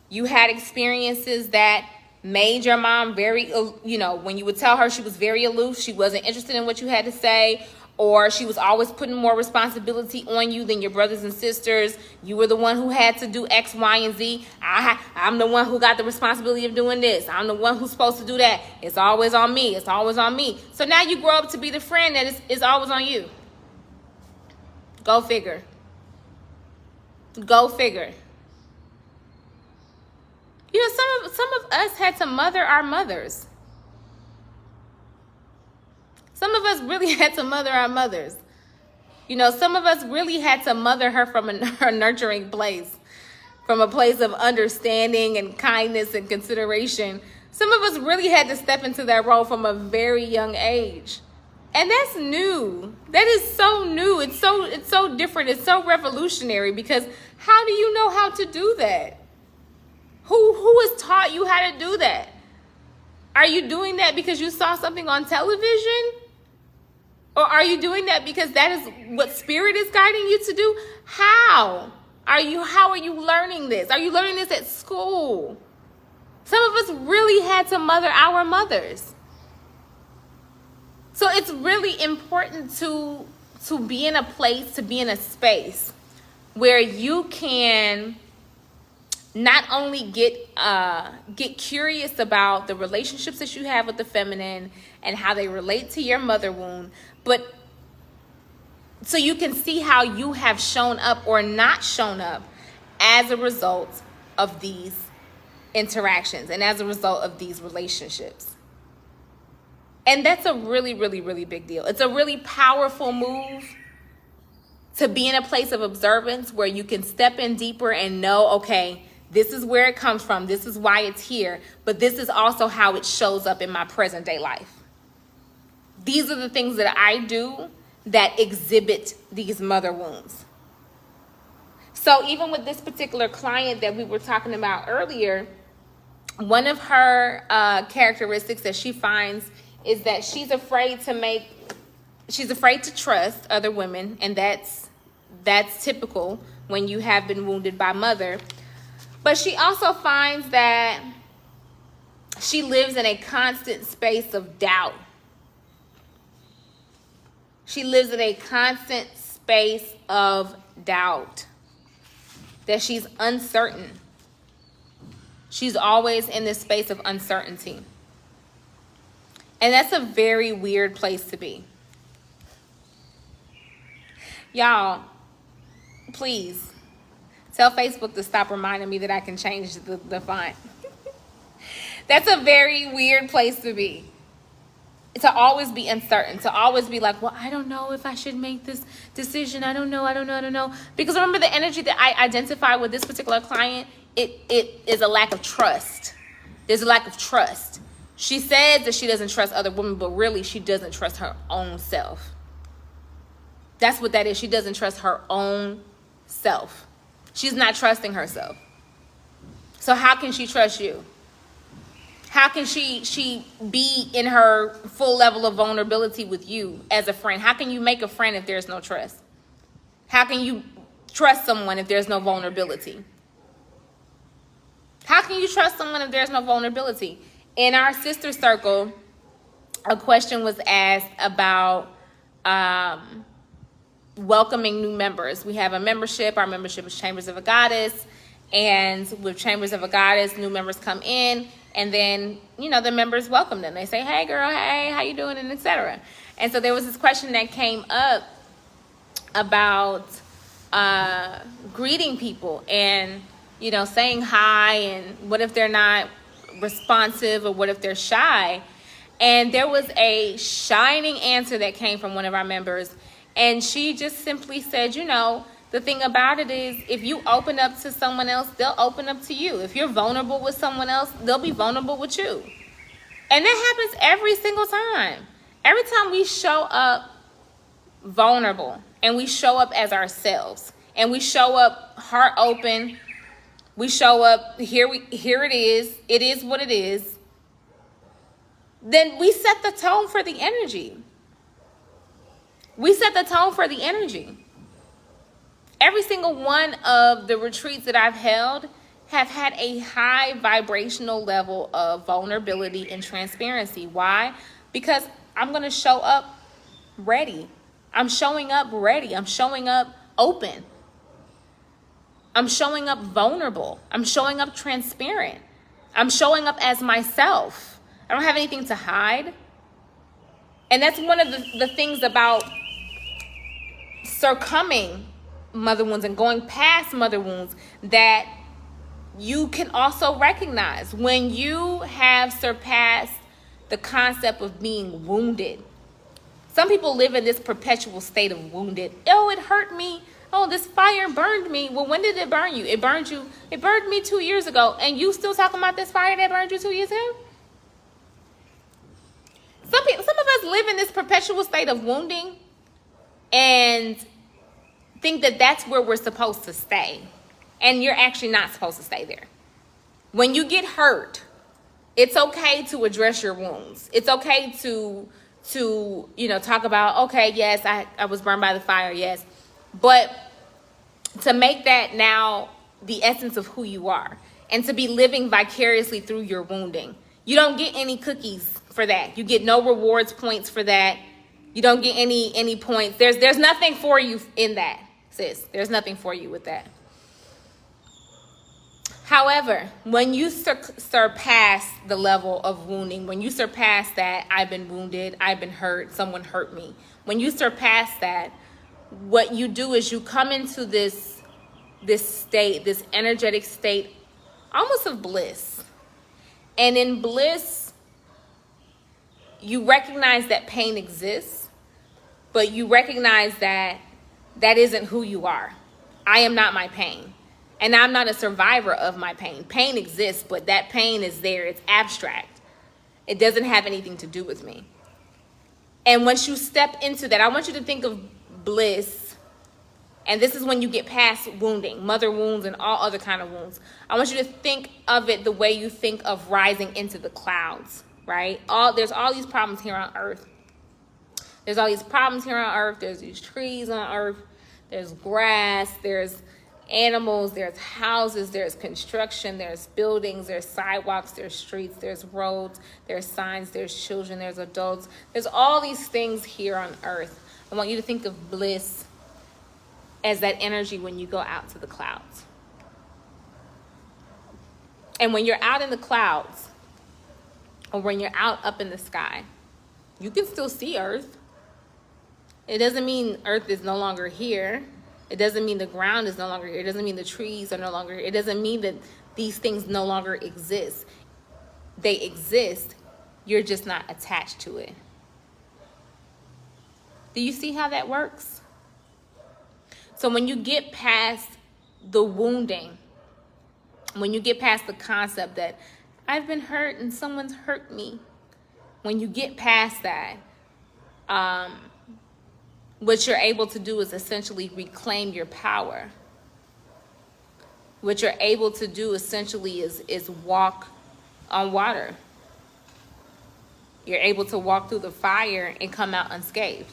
you had experiences that made your mom very, when you would tell her, she was very aloof. She wasn't interested in what you had to say, or she was always putting more responsibility on you than your brothers and sisters. You were the one who had to do X, Y, and Z. I'm the one who got the responsibility of doing this. I'm the one who's supposed to do that. It's always on me. It's always on me. So now you grow up to be the friend that is always on you. Go figure. Go figure. Some of us had to mother our mothers. Some of us really had to mother our mothers. Some of us really had to mother her from a nurturing place, from a place of understanding and kindness and consideration. Some of us really had to step into that role from a very young age. And that's new. That is so new. It's so different. It's so revolutionary, because how do you know how to do that? Who has taught you how to do that? Are you doing that because you saw something on television? Or are you doing that because that is what spirit is guiding you to do? How are you learning this? Are you learning this at school? Some of us really had to mother our mothers. So it's really important to be in a place, to be in a space where you can not only get curious about the relationships that you have with the feminine and how they relate to your mother wound, but so you can see how you have shown up or not shown up as a result of these interactions and as a result of these relationships. And that's a really, really, really big deal. It's a really powerful move to be in a place of observance where you can step in deeper and know, okay, this is where it comes from. This is why it's here. But this is also how it shows up in my present day life. These are the things that I do that exhibit these mother wounds. So even with this particular client that we were talking about earlier, one of her characteristics that she finds is that she's afraid to trust other women, and that's typical when you have been wounded by mother. But she also finds that she lives in a constant space of doubt. She lives in a constant space of doubt, that she's uncertain. She's always in this space of uncertainty. And that's a very weird place to be. Y'all, please tell Facebook to stop reminding me that I can change the font. That's a very weird place to be. To always be uncertain, to always be like, well, I don't know if I should make this decision. I don't know. Because remember, the energy that I identify with this particular client, it is a lack of trust. There's a lack of trust. She says that she doesn't trust other women, but really she doesn't trust her own self. That's what that is. She doesn't trust her own self. She's not trusting herself. So how can she trust you? How can she be in her full level of vulnerability with you as a friend? How can you make a friend if there's no trust? How can you trust someone if there's no vulnerability? How can you trust someone if there's no vulnerability? In our sister circle, a question was asked about welcoming new members. We have a membership. Our membership is Chambers of a Goddess. And with Chambers of a Goddess, new members come in. And then, the members welcome them. They say, hey, girl, hey, how you doing, and etc. And so there was this question that came up about greeting people and, saying hi, and what if they're not responsive, or what if they're shy? And there was a shining answer that came from one of our members. And she just simply said, the thing about it is, if you open up to someone else, they'll open up to you. If you're vulnerable with someone else, they'll be vulnerable with you. And that happens every single time. Every time we show up vulnerable and we show up as ourselves and we show up heart open, we show up, here it is what it is, then we set the tone for the energy. We set the tone for the energy. Every single one of the retreats that I've held have had a high vibrational level of vulnerability and transparency. Why? Because I'm going to show up ready. I'm showing up ready. I'm showing up open. I'm showing up vulnerable. I'm showing up transparent. I'm showing up as myself. I don't have anything to hide. And that's one of the things about succumbing mother wounds and going past mother wounds that you can also recognize when you have surpassed the concept of being wounded. Some people live in this perpetual state of wounded. Oh, it hurt me. Oh, this fire burned me. Well, when did it burn you? It burned me 2 years ago, and you still talking about this fire that burned you 2 years ago? Some of us live in this perpetual state of wounding and think that that's where we're supposed to stay. And you're actually not supposed to stay there. When you get hurt, it's okay to address your wounds. It's okay to talk about, okay, yes, I was burned by the fire, yes. But to make that now the essence of who you are, and to be living vicariously through your wounding. You don't get any cookies for that. You get no rewards points for that. You don't get any points. There's nothing for you in that, sis. There's nothing for you with that. However, when you surpass the level of wounding, when you surpass that, I've been wounded, I've been hurt, someone hurt me. When you surpass that, what you do is you come into this state, this energetic state, almost of bliss. And in bliss, you recognize that pain exists, but you recognize that that isn't who you are. I am not my pain. And I'm not a survivor of my pain. Pain exists, but that pain is there. It's abstract. It doesn't have anything to do with me. And once you step into that, I want you to think of bliss. And this is when you get past wounding, mother wounds and all other kind of wounds. I want you to think of it the way you think of rising into the clouds, right? There's all these problems here on earth. There's all these problems here on earth. There's these trees on earth. There's grass. There's animals. There's houses. There's construction. There's buildings. There's sidewalks. There's streets. There's roads. There's signs. There's children. There's adults. There's all these things here on earth. I want you to think of bliss as that energy when you go out to the clouds. And when you're out in the clouds, or when you're out up in the sky, you can still see Earth. It doesn't mean Earth is no longer here. It doesn't mean the ground is no longer here. It doesn't mean the trees are no longer here. It doesn't mean that these things no longer exist. They exist. You're just not attached to it. Do you see how that works? So when you get past the wounding, when you get past the concept that I've been hurt and someone's hurt me, when you get past that, what you're able to do is essentially reclaim your power. What you're able to do essentially is walk on water. You're able to walk through the fire and come out unscathed.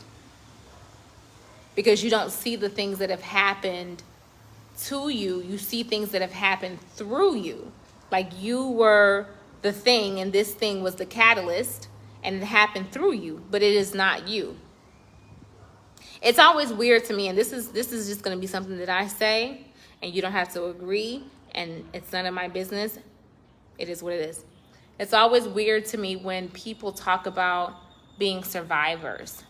Because you don't see the things that have happened to you. You see things that have happened through you. Like you were the thing and this thing was the catalyst and it happened through you, but it is not you. It's always weird to me, and this is just going to be something that I say, and you don't have to agree, and it's none of my business. It is what it is. It's always weird to me when people talk about being survivors.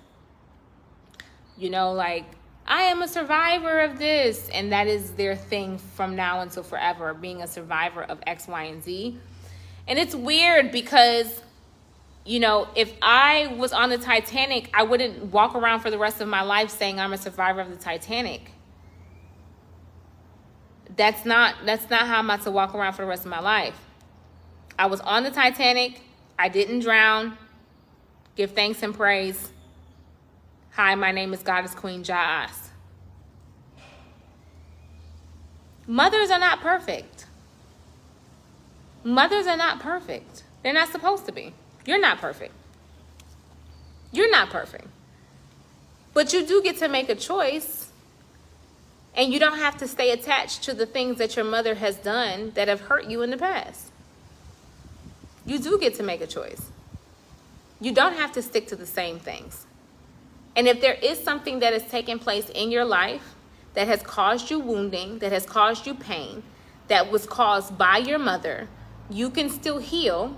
You know, like, I am a survivor of this. And that is their thing from now until forever, being a survivor of X, Y, and Z. And it's weird because, you know, if I was on the Titanic, I wouldn't walk around for the rest of my life saying I'm a survivor of the Titanic. That's not how I'm about to walk around for the rest of my life. I was on the Titanic. I didn't drown. Give thanks and praise. Hi, my name is Goddess Queen Jaas. Mothers are not perfect. Mothers are not perfect. They're not supposed to be. You're not perfect. You're not perfect. But you do get to make a choice. And you don't have to stay attached to the things that your mother has done that have hurt you in the past. You do get to make a choice. You don't have to stick to the same things. And if there is something that has taken place in your life that has caused you wounding, that has caused you pain, that was caused by your mother, you can still heal.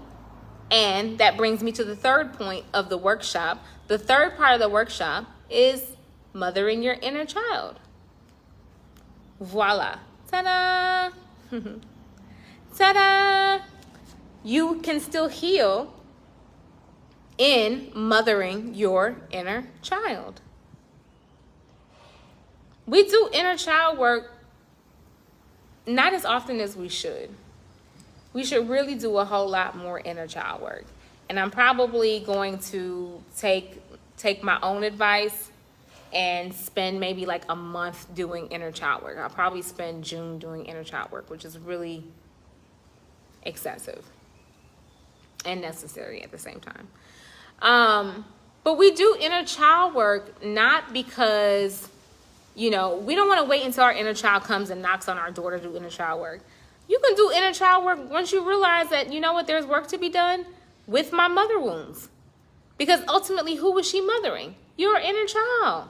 And that brings me to the third point of the workshop. The third part of the workshop is mothering your inner child. Voila. Ta-da! Ta-da! You can still heal in mothering your inner child. We do inner child work not as often as we should. We should really do a whole lot more inner child work. And I'm probably going to take my own advice and spend maybe like a month doing inner child work. I'll probably spend June doing inner child work, which is really excessive and necessary at the same time. But we do inner child work not because, we don't want to wait until our inner child comes and knocks on our door to do inner child work. You can do inner child work once you realize that, there's work to be done with my mother wounds. Because ultimately, who was she mothering? Your inner child.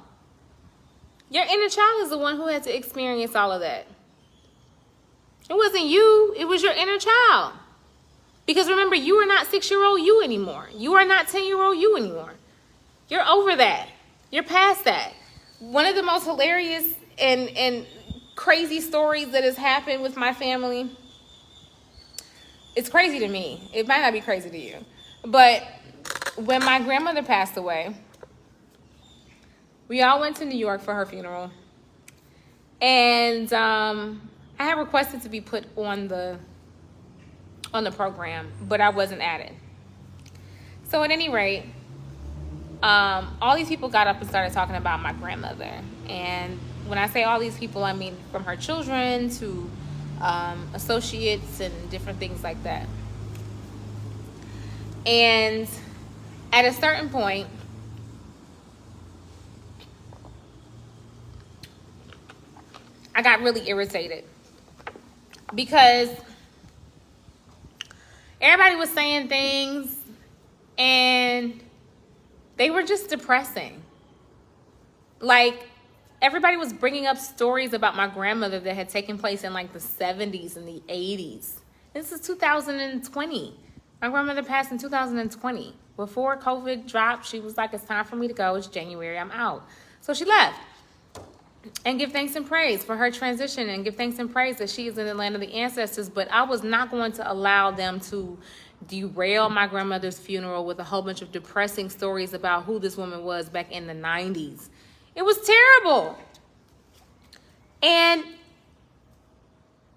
Your inner child is the one who had to experience all of that. It wasn't you, it was your inner child. Because remember, you are not 6-year-old you anymore. You are not 10-year-old you anymore. You're over that. You're past that. One of the most hilarious and crazy stories that has happened with my family, it's crazy to me. It might not be crazy to you. But when my grandmother passed away, we all went to New York for her funeral. And I had requested to be put on the program, but I wasn't added. So at any rate, all these people got up and started talking about my grandmother. And when I say all these people, I mean from her children to associates and different things like that. And at a certain point, I got really irritated because everybody was saying things and they were just depressing. Like, everybody was bringing up stories about my grandmother that had taken place in like the 70s and the 80s. This is 2020. My grandmother passed in 2020. Before COVID dropped, she was like, it's time for me to go. It's January. I'm out. So she left. And give thanks and praise for her transition, and give thanks and praise that she is in the land of the ancestors. But I was not going to allow them to derail my grandmother's funeral with a whole bunch of depressing stories about who this woman was back in the 90s. It was terrible. And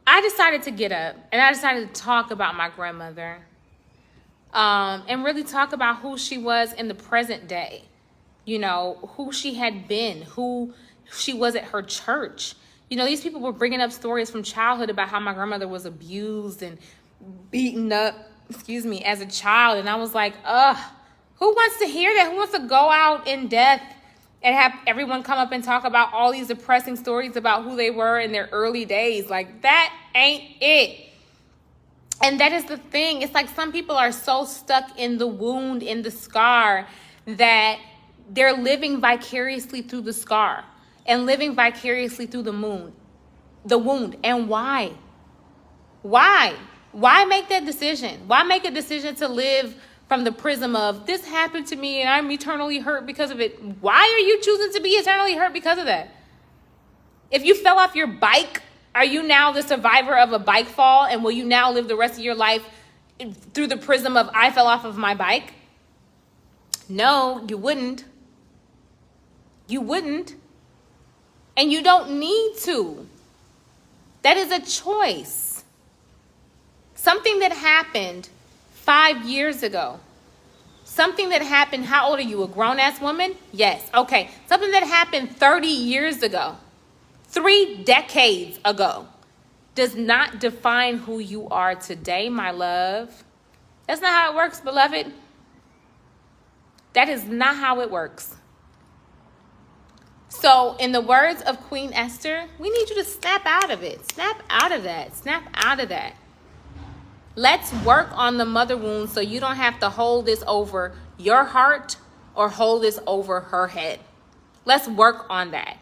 I decided to get up and I decided to talk about my grandmother, and really talk about who she was in the present day. Who she had been, who she was at her church. These people were bringing up stories from childhood about how my grandmother was abused and beaten up, as a child. And I was like, who wants to hear that? Who wants to go out in death and have everyone come up and talk about all these depressing stories about who they were in their early days? Like, that ain't it. And that is the thing. It's like some people are so stuck in the wound, in the scar, that they're living vicariously through the scar and living vicariously through the wound. And why? Why make that decision? Why make a decision to live from the prism of this happened to me and I'm eternally hurt because of it? Why are you choosing to be eternally hurt because of that? If you fell off your bike, are you now the survivor of a bike fall? And will you now live the rest of your life through the prism of I fell off of my bike? No, you wouldn't. You wouldn't. And you don't need to. That is a choice. Something that happened 5 years ago. Something that happened, how old are you, a grown-ass woman? Yes, okay. Something that happened 30 years ago, 3 decades ago, does not define who you are today, my love. That's not how it works, beloved. That is not how it works. So in the words of Queen Esther, we need you to snap out of it. Snap out of that. Snap out of that. Let's work on the mother wound so you don't have to hold this over your heart or hold this over her head. Let's work on that.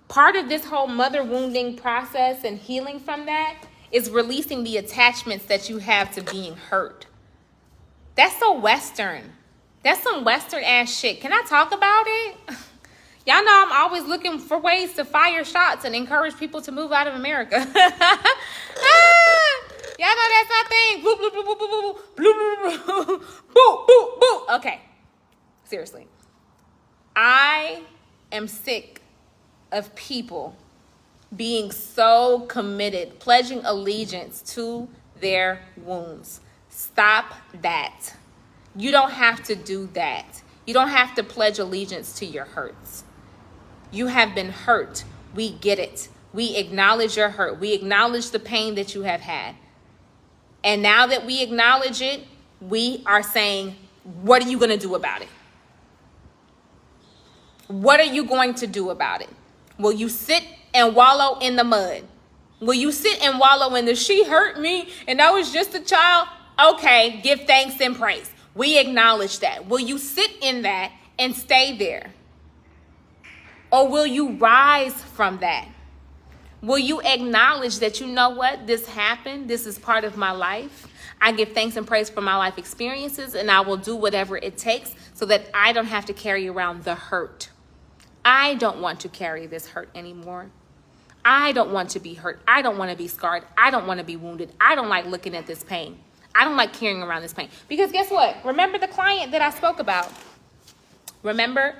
Part of this whole mother wounding process and healing from that is releasing the attachments that you have to being hurt. That's so Western. That's some Western ass shit. Can I talk about it? Y'all know I'm always looking for ways to fire shots and encourage people to move out of America. Y'all know that's our thing. Boop, boop, boop, boop, boop, boop, boop, boop, boop, boop. Okay, seriously. I am sick of people being so committed, pledging allegiance to their wounds. Stop that. You don't have to do that. You don't have to pledge allegiance to your hurts. You have been hurt. We get it. We acknowledge your hurt. We acknowledge the pain that you have had. And now that we acknowledge it, we are saying, what are you going to do about it? What are you going to do about it? Will you sit and wallow in the mud? Will you sit and wallow in the she hurt me and I was just a child? Okay, give thanks and praise. We acknowledge that. Will you sit in that and stay there? Or will you rise from that? Will you acknowledge that, you know what, this happened, this is part of my life. I give thanks and praise for my life experiences, and I will do whatever it takes so that I don't have to carry around the hurt. I don't want to carry this hurt anymore. I don't want to be hurt. I don't want to be scarred. I don't want to be wounded. I don't like looking at this pain. I don't like carrying around this pain. Because guess what? Remember the client that I spoke about? Remember?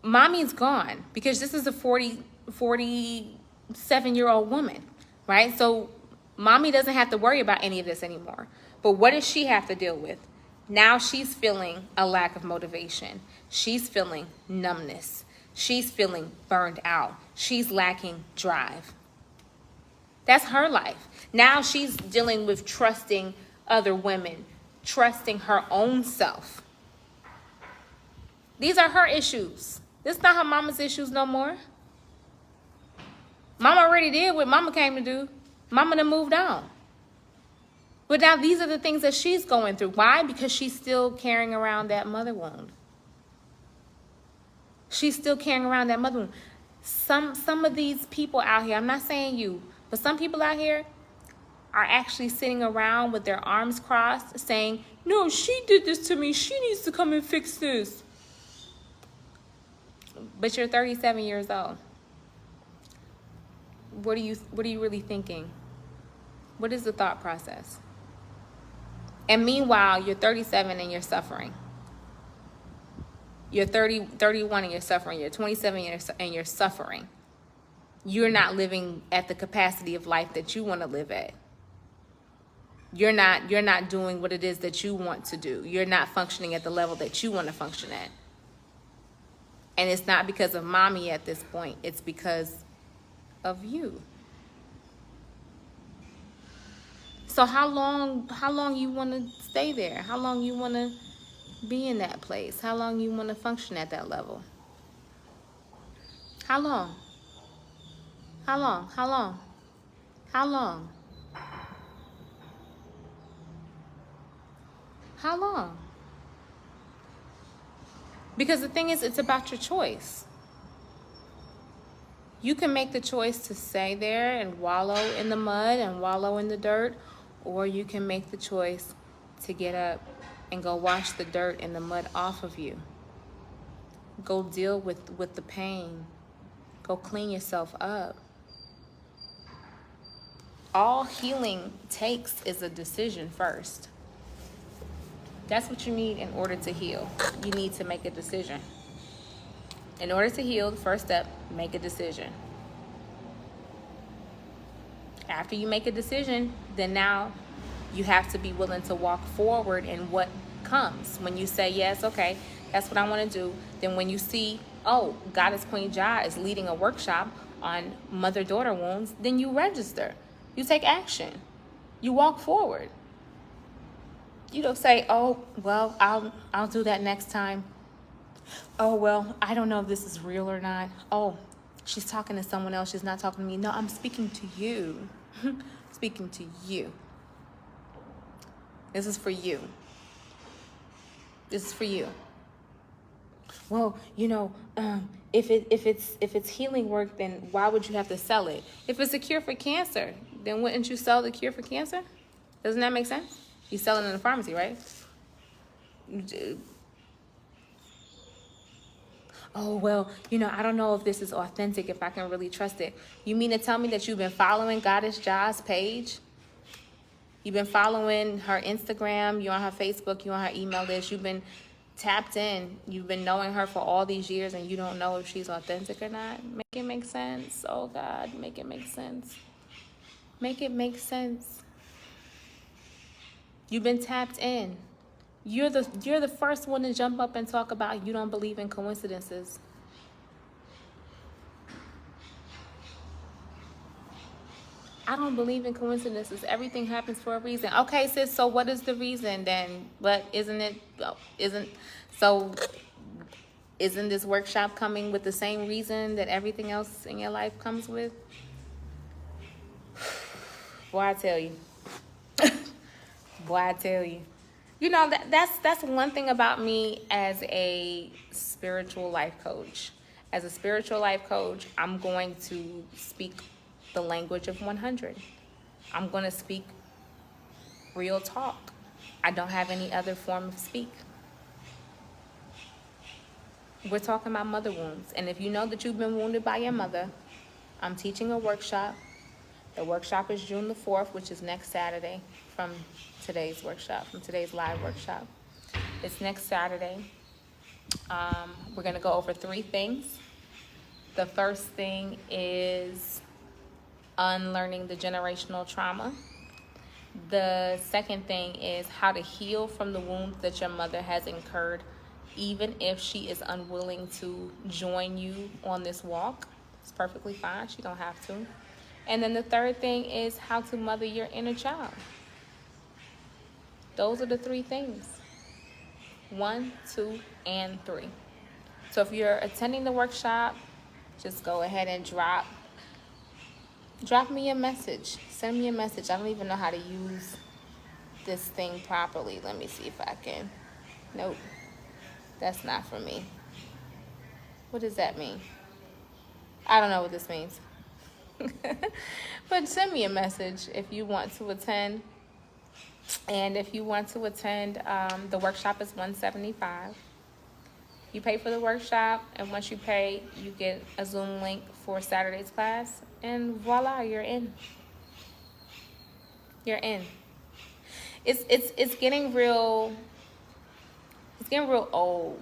Mommy's gone because this is a 47-year-old woman, right? So mommy doesn't have to worry about any of this anymore. But what does she have to deal with? Now she's feeling a lack of motivation. She's feeling numbness. She's feeling burned out. She's lacking drive. That's her life. Now she's dealing with trusting other women, trusting her own self. These are her issues. This is not her mama's issues no more. Mama already did what mama came to do. Mama done moved on. But now these are the things that she's going through. Why? Because she's still carrying around that mother wound. She's still carrying around that mother wound. Some of these people out here, I'm not saying you, but some people out here are actually sitting around with their arms crossed saying, no, she did this to me. She needs to come and fix this. But you're 37 years old. What are you really thinking? What is the thought process? And meanwhile, you're 37 and you're suffering. You're 31 and you're suffering. You're 27 and you're suffering. You're not living at the capacity of life that you want to live at. You're not doing what it is that you want to do. You're not functioning at the level that you want to function at. And it's not because of mommy at this point. It's because of you. So how long you want to stay there? How long you want to be in that place? How long you want to function at that level? How long? How long? How long? How long? How long? Because the thing is, it's about your choice. You can make the choice to stay there and wallow in the mud and wallow in the dirt, or you can make the choice to get up and go wash the dirt and the mud off of you. Go deal with the pain. Go clean yourself up. All healing takes is a decision first. That's what you need in order to heal. You need to make a decision. In order to heal, the first step, make a decision. After you make a decision, then now you have to be willing to walk forward in what comes. When you say, yes, okay, that's what I want to do. Then when you see, oh, Goddess Queen Ja is leading a workshop on mother-daughter wounds, then you register. You take action. You walk forward. You don't say, oh, well, I'll do that next time. Oh, well, I don't know if this is real or not. Oh, she's talking to someone else. She's not talking to me. No, I'm speaking to you. Speaking to you. This is for you. This is for you. Well, you know, if it's healing work, then why would you have to sell it? If it's a cure for cancer, then wouldn't you sell the cure for cancer? Doesn't that make sense? You sell it in the pharmacy, right? Oh, well, you know, I don't know if this is authentic, if I can really trust it. You mean to tell me that you've been following Goddess Ja's page? You've been following her Instagram, you're on her Facebook, you're on her email list, you've been tapped in, you've been knowing her for all these years and you don't know if she's authentic or not? Make it make sense. Oh, God, make it make sense. Make it make sense. You've been tapped in. You're the first one to jump up and talk about you don't believe in coincidences. I don't believe in coincidences. Everything happens for a reason. Okay, sis, so what is the reason then? But so isn't this workshop coming with the same reason that everything else in your life comes with? Boy, I tell you. Boy, I tell you. You know, that's one thing about me as a spiritual life coach. As a spiritual life coach, I'm going to speak the language of 100. I'm going to speak real talk. I don't have any other form of speak. We're talking about mother wounds. And if you know that you've been wounded by your mother, I'm teaching a workshop. The workshop is June the 4th, which is next Saturday from today's live workshop. It's next Saturday. We're going to go over 3 things. The first thing is unlearning the generational trauma. The second thing is how to heal from the wounds that your mother has incurred, even if she is unwilling to join you on this walk. It's perfectly fine. She don't have to. And then the third thing is how to mother your inner child. Those are the 3 things. 1, 2, and 3. So if you're attending the workshop, just go ahead and drop me a message. Send me a message. I don't even know how to use this thing properly. Let me see if I can. Nope. That's not for me. What does that mean? I don't know what this means. But send me a message if you want to attend. And if you want to attend, the workshop is $175. You pay for the workshop, and once you pay, you get a Zoom link for Saturday's class, and voila, you're in. You're in. It's getting real. It's getting real old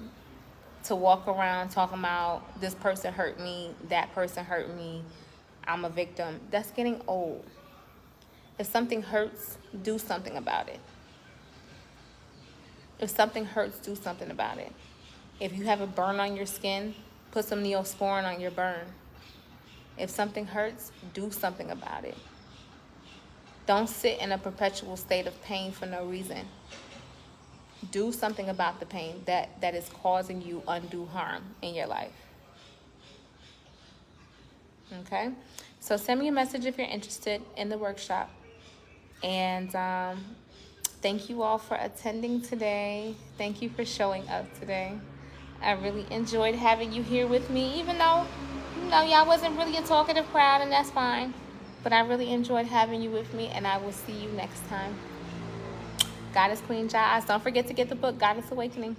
to walk around talking about this person hurt me, that person hurt me, I'm a victim. That's getting old. If something hurts, do something about it. If something hurts, do something about it. If you have a burn on your skin, put some Neosporin on your burn. If something hurts, do something about it. Don't sit in a perpetual state of pain for no reason. Do something about the pain that is causing you undue harm in your life. Okay? So send me a message if you're interested in the workshop. And thank you all for attending today. Thank you for showing up today. I really enjoyed having you here with me, even though, y'all wasn't really a talkative crowd, and that's fine. But I really enjoyed having you with me, and I will see you next time. Goddess Queen Jazz. Don't forget to get the book, Goddess Awakening.